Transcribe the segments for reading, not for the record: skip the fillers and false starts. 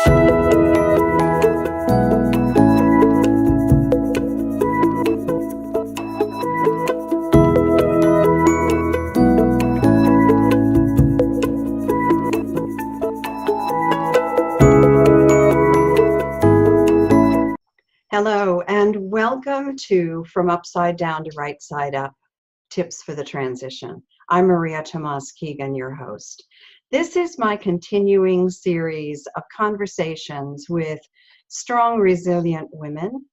Hello, and welcome to From Upside Down to Right Side Up, Tips for the Transition. I'm María Tomás-Keegan, your host. This is my continuing series of conversations with strong, resilient women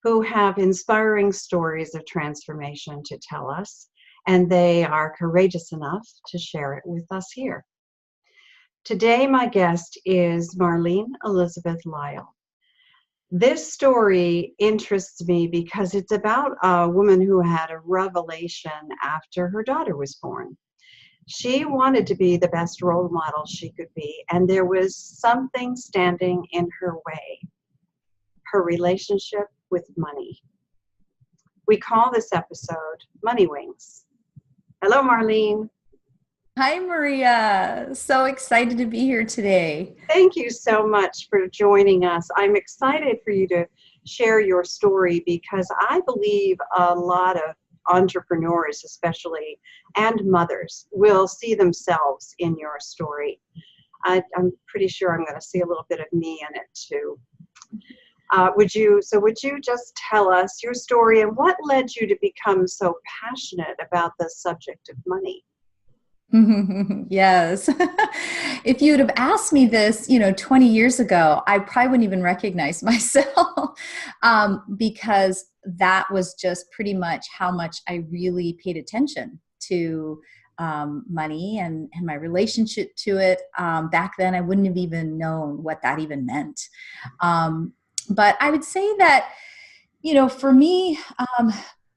who have inspiring stories of transformation to tell us, and they are courageous enough to share it with us here. Today, my guest is Marlene Elizabeth. This story interests me because it's about a woman who had a revelation after her daughter was born. She wanted to be the best role model she could be, and there was something standing in her way: her relationship with money. We call this episode Money Wings. Hello, Marlene. Hi, Maria. So excited to be here today. Thank you so much for joining us. I'm excited for you to share your story because I believe a lot of entrepreneurs, especially, and mothers, will see themselves in your story. I'm pretty sure I'm going to see a little bit of me in it too. Would you just tell us your story and what led you to become so passionate about the subject of money? Yes. If you'd have asked me this, 20 years ago, I probably wouldn't even recognize myself because that was just pretty much how much I really paid attention to money and my relationship to it. Back then, I wouldn't have even known what that even meant. But I would say that, for me,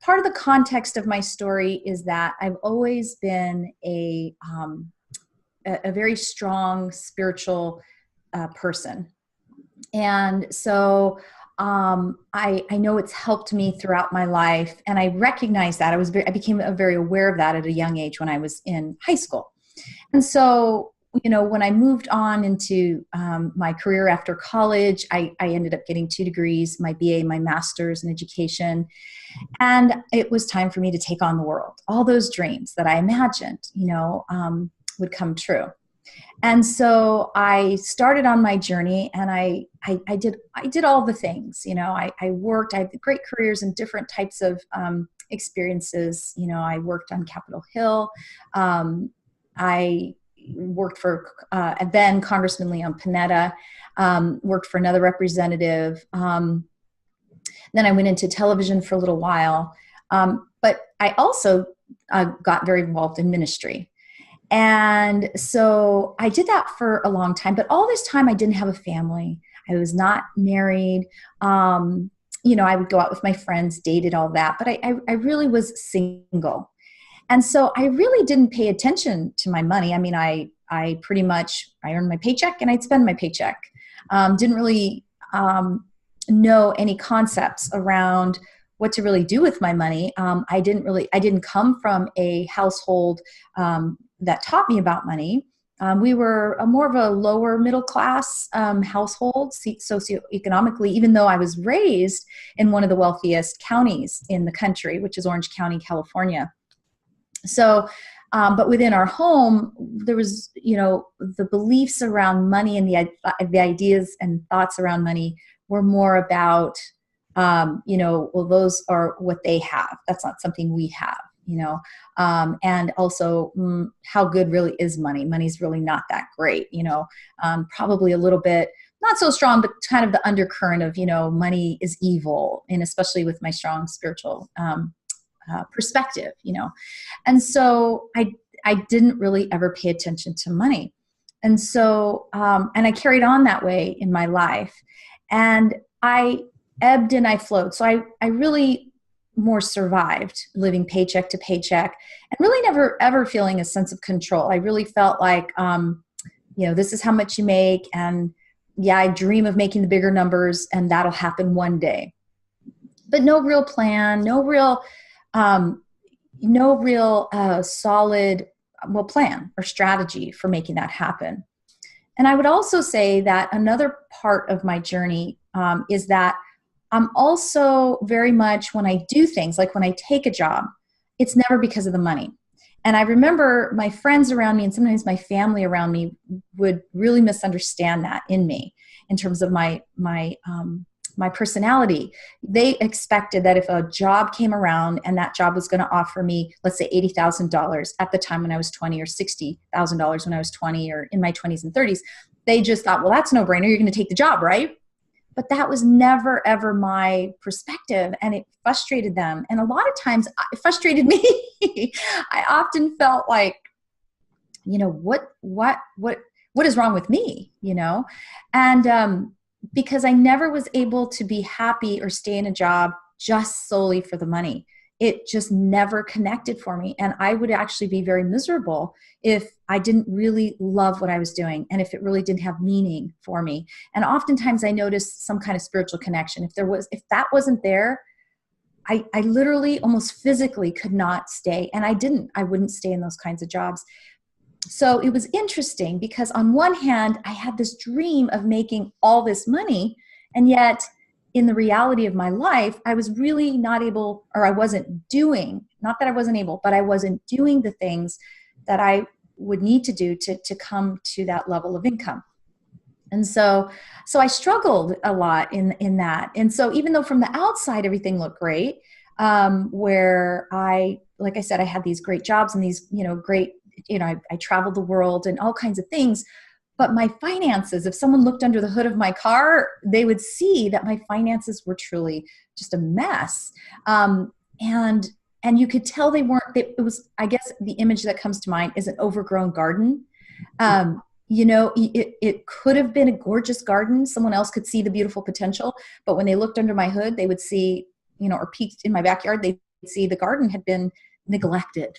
part of the context of my story is that I've always been a very strong spiritual person. And so I know it's helped me throughout my life. And I recognize that. I became very aware of that at a young age when I was in high school. And so, when I moved on into my career after college, I ended up getting 2 degrees, my BA, my master's in education. And it was time for me to take on the world. All those dreams that I imagined, would come true. And so I started on my journey, and I did all the things. I worked. I had great careers in different types of experiences. I worked on Capitol Hill. I worked for then Congressman Leon Panetta. Worked for another representative. Then I went into television for a little while, but I also got very involved in ministry. And so I did that for a long time, but all this time I didn't have a family. I was not married. I would go out with my friends, dated, all that, but I really was single. And so I really didn't pay attention to my money. I mean, I pretty much, I earned my paycheck and I'd spend my paycheck. Didn't really know any concepts around what to really do with my money. I didn't come from a household that taught me about money. We were more of a lower middle class household socioeconomically, even though I was raised in one of the wealthiest counties in the country, which is Orange County, California. So, but within our home, there was, the beliefs around money and the ideas and thoughts around money were more about, well, those are what they have. That's not something we have, and also how good really is money? Money's really not that great, probably a little bit, not so strong, but kind of the undercurrent of, money is evil, and especially with my strong spiritual perspective, And so I didn't really ever pay attention to money. And so, and I carried on that way in my life, and I ebbed and I flowed. So I really more survived living paycheck to paycheck and really never ever feeling a sense of control. I really felt like, this is how much you make. And yeah, I dream of making the bigger numbers and that'll happen one day, but no real plan, no real solid plan or strategy for making that happen. And I would also say that another part of my journey is that I'm also very much, when I do things, like when I take a job, it's never because of the money. And I remember my friends around me and sometimes my family around me would really misunderstand that in me in terms of my personality. They expected that if a job came around and that job was going to offer me, let's say $80,000 at the time when I was 20, or $60,000 when I was 20, or in my 20s and 30s, they just thought, well, that's no brainer. You're going to take the job, right? But that was never, ever my perspective, and it frustrated them. And a lot of times it frustrated me. I often felt like, what is wrong with me, And because I never was able to be happy or stay in a job just solely for the money. It just never connected for me. And I would actually be very miserable if I didn't really love what I was doing and if it really didn't have meaning for me. And oftentimes I noticed some kind of spiritual connection. If that wasn't there, I literally almost physically could not stay. And I wouldn't stay in those kinds of jobs. So it was interesting because on one hand, I had this dream of making all this money, and yet in the reality of my life, I was really not able, or I wasn't doing, not that I wasn't able, but I wasn't doing the things that I would need to do to come to that level of income. And so I struggled a lot in that. And so even though from the outside, everything looked great, where like I said, I had these great jobs and these, great, I traveled the world and all kinds of things. But my finances, if someone looked under the hood of my car, they would see that my finances were truly just a mess. And you could tell they weren't, it was, I guess the image that comes to mind is an overgrown garden. It could have been a gorgeous garden. Someone else could see the beautiful potential, but when they looked under my hood, they would see, or peeked in my backyard, they'd see the garden had been neglected.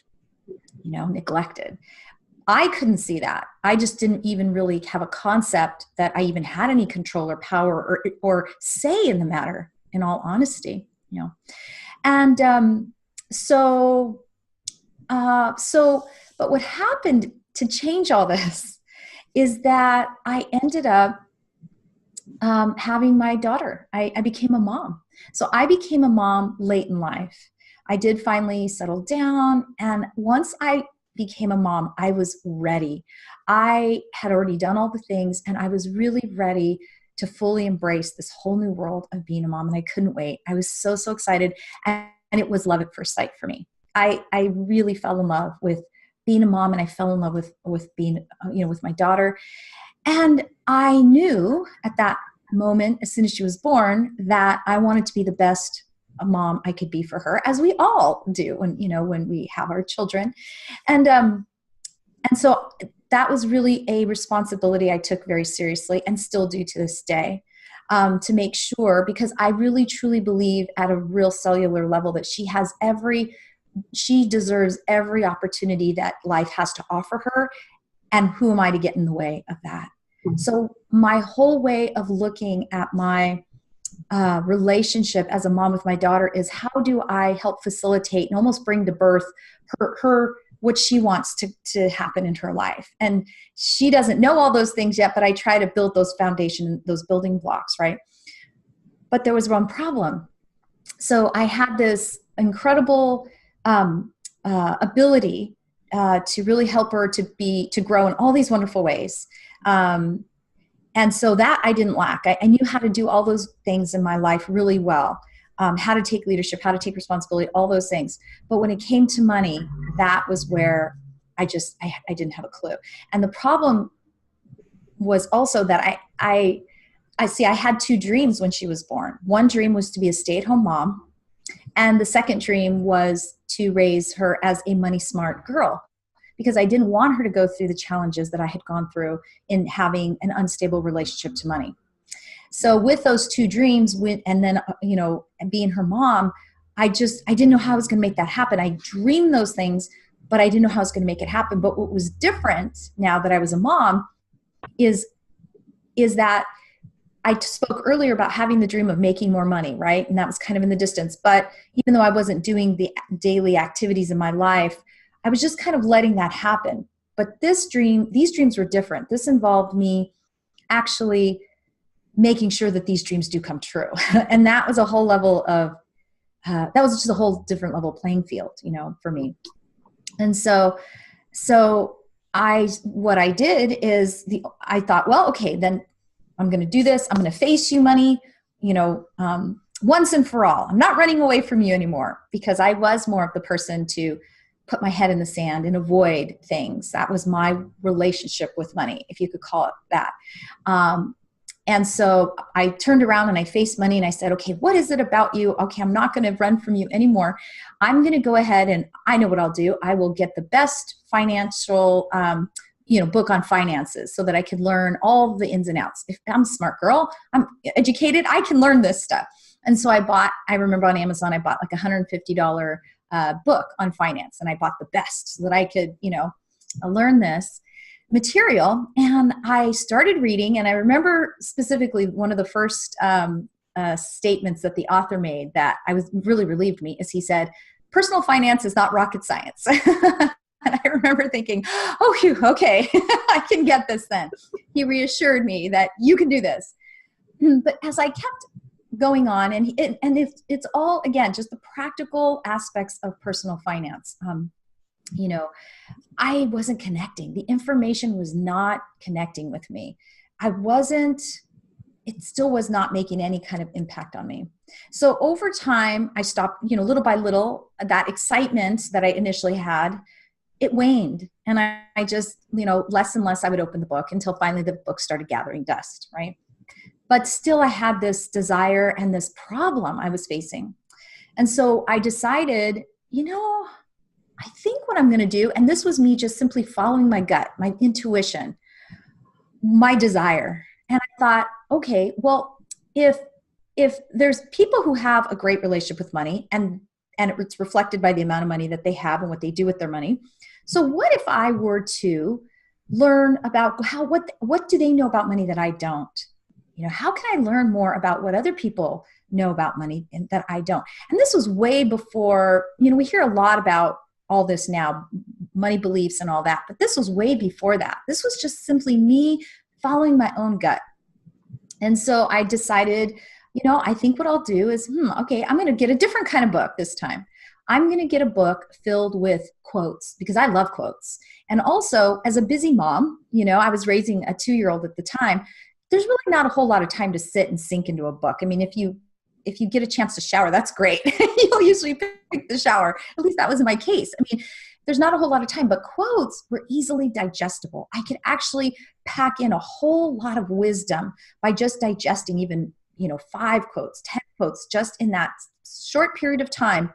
I couldn't see that. I just didn't even really have a concept that I even had any control or power or say in the matter, in all honesty, And but what happened to change all this is that I ended up having my daughter. I became a mom. So I became a mom late in life. I did finally settle down. And once I became a mom, I was ready. I had already done all the things, and I was really ready to fully embrace this whole new world of being a mom. And I couldn't wait. I was so excited. And it was love at first sight for me. I really fell in love with being a mom, and I fell in love with being, with my daughter. And I knew at that moment, as soon as she was born, that I wanted to be the best mom I could be for her, as we all do when we have our children. And so that was really a responsibility I took very seriously and still do to this day, to make sure, because I really truly believe at a real cellular level that she deserves every opportunity that life has to offer her. And who am I to get in the way of that? Mm-hmm. So my whole way of looking at my relationship as a mom with my daughter is, how do I help facilitate and almost bring to birth her what she wants to happen in her life? And she doesn't know all those things yet, but I try to build those those building blocks, right? But there was one problem. So I had this incredible ability to really help her to grow in all these wonderful ways. And so that I didn't lack. I knew how to do all those things in my life really well. How to take leadership, how to take responsibility, all those things. But when it came to money, that was where I didn't have a clue. And the problem was also that I had two dreams when she was born. One dream was to be a stay-at-home mom. And the second dream was to raise her as a money smart girl, because I didn't want her to go through the challenges that I had gone through in having an unstable relationship to money. So with those two dreams, and then, being her mom, I didn't know how I was going to make that happen. I dreamed those things, but I didn't know how I was going to make it happen. But what was different now that I was a mom is that I spoke earlier about having the dream of making more money, right? And that was kind of in the distance. But even though I wasn't doing the daily activities in my life, I was just kind of letting that happen. But these dreams were different. This involved me actually making sure that these dreams do come true. And that was a whole level of, that was just a whole different level playing field, for me. And so what I did is I thought, well, okay, then I'm going to do this. I'm going to face you, money, once and for all. I'm not running away from you anymore, because I was more of the person to put my head in the sand and avoid things. That was my relationship with money, if you could call it that. And so I turned around and I faced money and I said, okay, what is it about you? Okay, I'm not going to run from you anymore. I'm going to go ahead and I know what I'll do. I will get the best financial, book on finances so that I could learn all the ins and outs. If I'm a smart girl, I'm educated, I can learn this stuff. And so I remember on Amazon, I bought like $150 book on finance, and I bought the best so that I could, learn this material. And I started reading, and I remember specifically one of the first statements that the author made that I was really relieved me is he said, personal finance is not rocket science. And I remember thinking, oh, phew, okay, I can get this then. He reassured me that you can do this. But as I kept going on, and it's all, again, just the practical aspects of personal finance. I wasn't connecting. The information was not connecting with me. It still was not making any kind of impact on me. So over time, I stopped, little by little, that excitement that I initially had, it waned. And I just, less and less I would open the book until finally the book started gathering dust, right? But still I had this desire and this problem I was facing. And so I decided, I think what I'm going to do, and this was me just simply following my gut, my intuition, my desire. And I thought, okay, well, if there's people who have a great relationship with money and it's reflected by the amount of money that they have and what they do with their money. So what if I were to learn about what do they know about money that I don't? How can I learn more about what other people know about money and that I don't? And this was way before, we hear a lot about all this now, money beliefs and all that, but this was way before that. This was just simply me following my own gut. And so I decided, I think what I'll do is, okay, I'm going to get a different kind of book this time. I'm going to get a book filled with quotes because I love quotes. And also, as a busy mom, I was raising a 2-year-old at the time. There's really not a whole lot of time to sit and sink into a book. I mean, if you get a chance to shower, that's great. You'll usually pick the shower. At least that was in my case. I mean, there's not a whole lot of time, but quotes were easily digestible. I could actually pack in a whole lot of wisdom by just digesting even, 5 quotes, 10 quotes, just in that short period of time,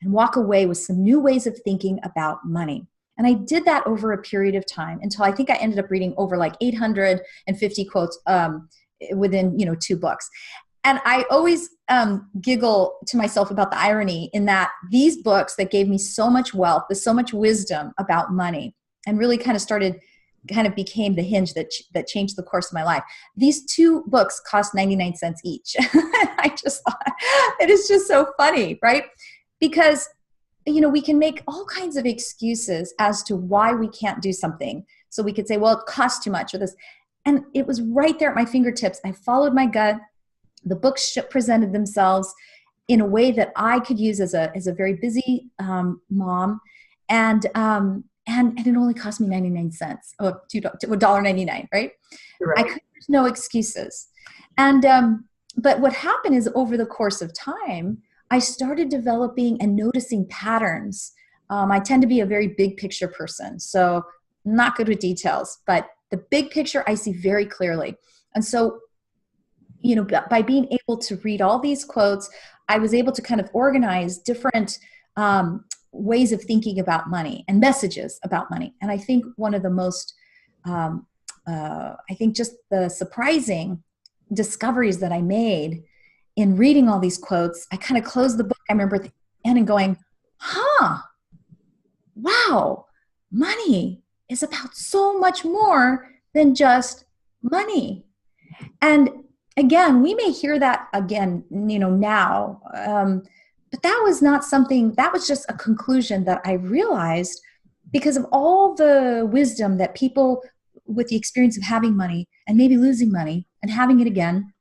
and walk away with some new ways of thinking about money. And I did that over a period of time until I think I ended up reading over like 850 quotes within, 2 books. And I always giggle to myself about the irony in that these books that gave me so much wealth, so much wisdom about money, and really kind of became the hinge that changed the course of my life. These 2 books cost 99 cents each. I just thought it is just so funny, right? Because we can make all kinds of excuses as to why we can't do something. So we could say, well, it costs too much or this. And it was right there at my fingertips. I followed my gut. The books presented themselves in a way that I could use as a very busy mom. And it only cost me 99 cents, or $1.99, right? Right. There's no excuses. And but what happened is over the course of time, I started developing and noticing patterns. I tend to be a very big picture person, so not good with details, but the big picture I see very clearly. And so, by being able to read all these quotes, I was able to kind of organize different ways of thinking about money and messages about money. And I think one of the most, just the surprising discoveries that I made in reading all these quotes, I kind of closed the book. I remember at the end and going, wow, money is about so much more than just money. And again, we may hear that again, now, but that was not something, that was just a conclusion that I realized because of all the wisdom that people with the experience of having money and maybe losing money and having it again,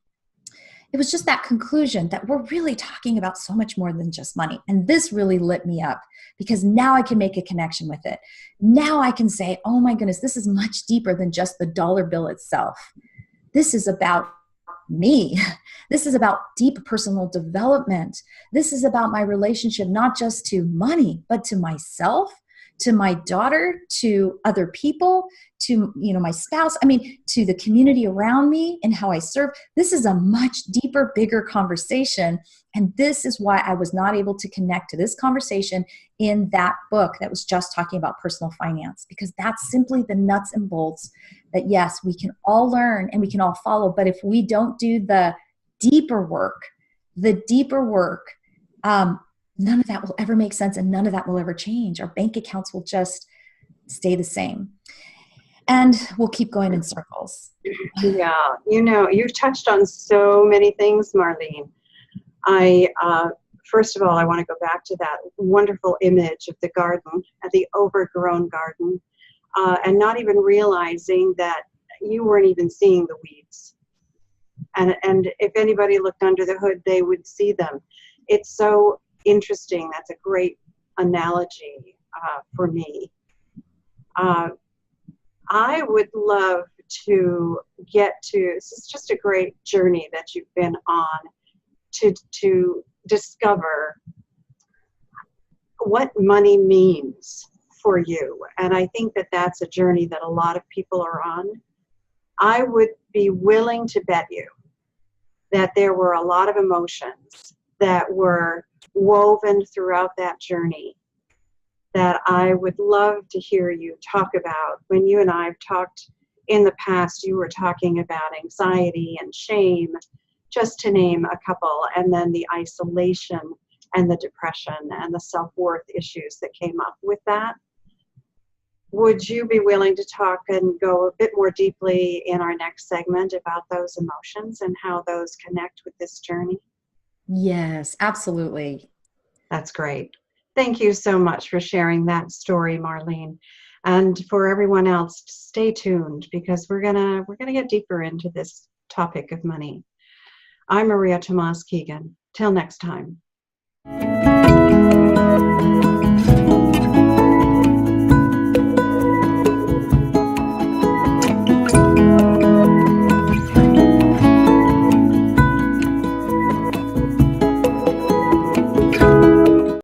it was just that conclusion that we're really talking about so much more than just money. And this really lit me up because now I can make a connection with it. Now I can say, oh my goodness, this is much deeper than just the dollar bill itself. This is about me. This is about deep personal development. This is about my relationship, not just to money, but to myself, to my daughter, to other people, to, my spouse, to the community around me and how I serve. This is a much deeper, bigger conversation. And this is why I was not able to connect to this conversation in that book that was just talking about personal finance, because that's simply the nuts and bolts that, yes, we can all learn and we can all follow. But if we don't do the deeper work, none of that will ever make sense and none of that will ever change. Our bank accounts will just stay the same. And we'll keep going in circles. Yeah, you've touched on so many things, Marlene. First of all, I want to go back to that wonderful image of the garden, the overgrown garden, and not even realizing that you weren't even seeing the weeds. And if anybody looked under the hood, they would see them. It's so interesting. That's a great analogy for me. I would love to this is just a great journey that you've been on to discover what money means for you. And I think that that's a journey that a lot of people are on. I would be willing to bet you that there were a lot of emotions that were woven throughout that journey that I would love to hear you talk about. When you and I have talked in the past, you were talking about anxiety and shame, just to name a couple, and then the isolation and the depression and the self-worth issues that came up with that. Would you be willing to talk and go a bit more deeply in our next segment about those emotions and how those connect with this journey? Yes, absolutely. That's great. Thank you so much for sharing that story, Marlene. And for everyone else, stay tuned because we're gonna get deeper into this topic of money. I'm María Tomás-Keegan. Till next time.